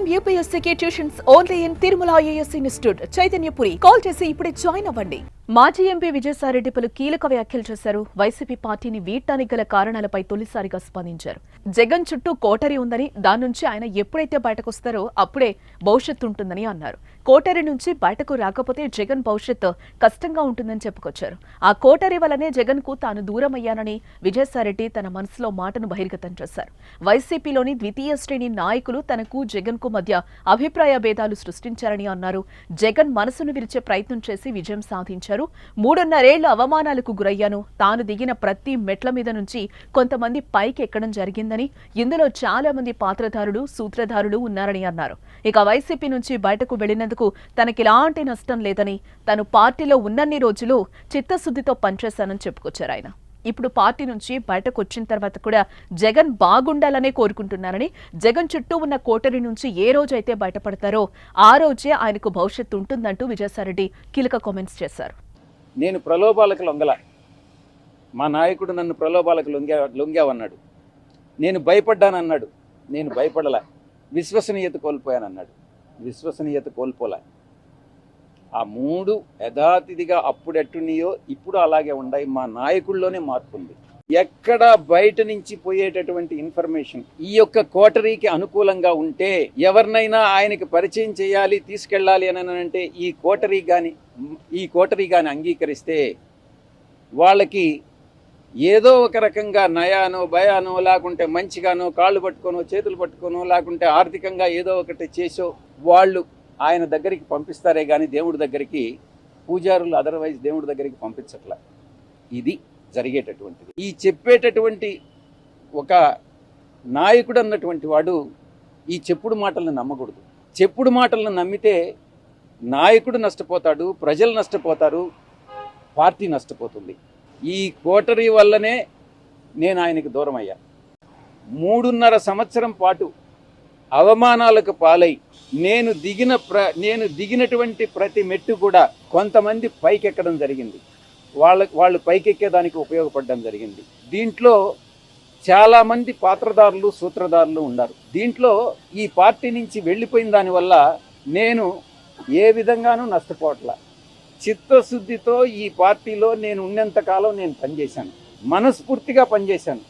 IIM UPSC tuitions only in Tirumala IAS institute Chaitanyapuri. Call చేసి ఇప్పుడే join అవ్వండి. మాజీ ఎంపీ విజయసాయిరెడ్డి పలు కీలక వ్యాఖ్యలు చేశారు. వైసీపీ పార్టీని వీడటానికి గల కారణాలపై తొలిసారిగా స్పందించారు. జగన్ చుట్టూ కోటరీ ఉందని, దాని నుంచి ఆయన ఎప్పుడైతే బయటకొస్తారో అప్పుడే భవిష్యత్తు ఉంటుందని అన్నారు. కోటరీ నుంచి బయటకు రాకపోతే జగన్ భవిష్యత్తు కష్టంగా ఉంటుందని చెప్పుకొచ్చారు. ఆ కోటరీ వల్లనే జగన్ కు తాను దూరం అయ్యానని విజయసాయిరెడ్డి తన మనసులో మాటను బహిర్గతం చేశారు. వైసీపీలోని ద్వితీయ శ్రేణి నాయకులు తనకు జగన్ కు మధ్య అభిప్రాయ భేదాలు సృష్టించారని అన్నారు. జగన్ మనసును విరిచే ప్రయత్నం చేసి విజయం సాధించారు. 3.5 ఏళ్ల అవమానాలకు గురయ్యాను. తాను దిగిన ప్రతి మెట్ల మీద నుంచి కొంతమంది పైకి ఎక్కడం జరిగిందని, ఇందులో చాలా మంది పాత్రధారులు, సూత్రధారులు ఉన్నారని అన్నారు. ఇక వైసీపీ నుంచి బయటకు వెళ్లినందుకు తనకిలాంటి నష్టం లేదని, తను పార్టీలో ఉన్నన్ని రోజులు చిత్తశుద్ధితో పనిచేశానని చెప్పుకొచ్చారు ఆయన. ఇప్పుడు పార్టీ నుంచి బయటకు వచ్చిన తర్వాత కూడా జగన్ బాగుండాలనే కోరుకుంటున్నారని, జగన్ చుట్టూ ఉన్న కోటరీ నుంచి ఏ రోజైతే బయటపడతారో ఆ రోజే ఆయనకు భవిష్యత్తు ఉంటుందంటూ విజయసాయిరెడ్డి కీలక కామెంట్స్ చేశారు. నేను ప్రలోభాలకు లొంగల, మా నాయకుడు నన్ను ప్రలోభాలకు లొంగావన్నాడు. నేను భయపడ్డానన్నాడు, నేను భయపడలా. విశ్వసనీయత కోల్పోయానన్నాడు, విశ్వసనీయత కోల్పోలే. ఆ 3 యథాతిథిగా అప్పుడు ఎట్టున్నాయో ఇప్పుడు అలాగే ఉన్నాయి. మా నాయకుల్లోనే మార్పు ఉంది. ఎక్కడ బయట నుంచి పోయేటటువంటి ఇన్ఫర్మేషన్ ఈ యొక్క కోటరీకి అనుకూలంగా ఉంటే, ఎవరినైనా ఆయనకి పరిచయం చేయాలి, తీసుకెళ్ళాలి అని అంటే ఈ కోటరీ కానీ అంగీకరిస్తే వాళ్ళకి ఏదో ఒక రకంగా నయానో భయానో, లేకుంటే మంచిగానో కాళ్ళు పట్టుకోనో చేతులు పట్టుకోనో, లేకుంటే ఆర్థికంగా ఏదో ఒకటి చేసో వాళ్ళు ఆయన దగ్గరికి పంపిస్తారే కానీ దేవుడి దగ్గరికి, పూజారులు అదర్వైజ్ దేవుడి దగ్గరికి పంపించట్లా. ఇది జరిగేటటువంటిది. ఈ చెప్పేటటువంటి ఒక నాయకుడు అన్నటువంటి వాడు ఈ చెప్పుడు మాటలను నమ్మకూడదు. చెప్పుడు మాటలను నమ్మితే నాయకుడు నష్టపోతాడు, ప్రజలు నష్టపోతారు, పార్టీ నష్టపోతుంది. ఈ కోటరీ వల్లనే నేను ఆయనకు దూరం అయ్యా. 3.5 సంవత్సరం పాటు అవమానాలకు పాలై నేను దిగినటువంటి ప్రతి మెట్టు కూడా కొంతమంది పైకెక్కడం జరిగింది. వాళ్ళు పైకెక్కేదానికి ఉపయోగపడడం జరిగింది. దీంట్లో చాలామంది పాత్రదారులు, సూత్రధారులు ఉన్నారు. దీంట్లో ఈ పార్టీ నుంచి వెళ్ళిపోయిన దానివల్ల నేను ఏ విధంగానూ నష్టపోవట్లా. చిత్తశుద్ధితో ఈ పార్టీలో నేను ఉన్నంతకాలం నేను పనిచేశాను, మనస్ఫూర్తిగా పనిచేశాను.